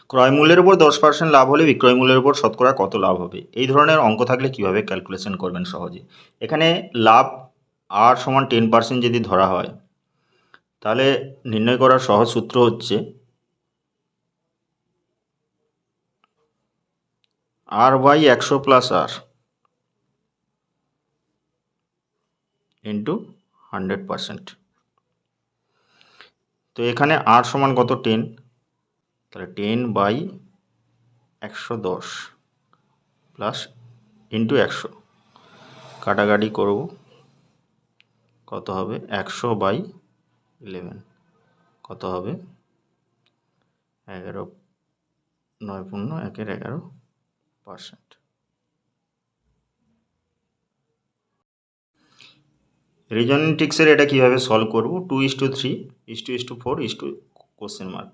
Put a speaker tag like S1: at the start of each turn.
S1: ক্রয় মূল্যের উপর 10% লাভ হলে বিক্রয় মূল্যের উপর শতকরা কত লাভ হবে? এই ধরনের অঙ্ক থাকলে কিভাবে ক্যালকুলেশন করবেন সহজে? এখানে লাভ আর সমান 10% যদি ধরা হয়, তাহলে নির্ণয় করার সহজ সূত্র হচ্ছে আর বাই 100 প্লাস আর ইন্টু 100%। তো এখানে আর সমান কত? 10, তাহলে 10 বাই 110 প্লাস ইন্টু 100, কাটাকাটি করব, কত হবে? 100 বাই 11 কত হবে? 11, 9 পূর্ণ 1-এর 11%। রিজনিং ট্রিক্সের এটা কীভাবে সলভ করব? 2:3:4:?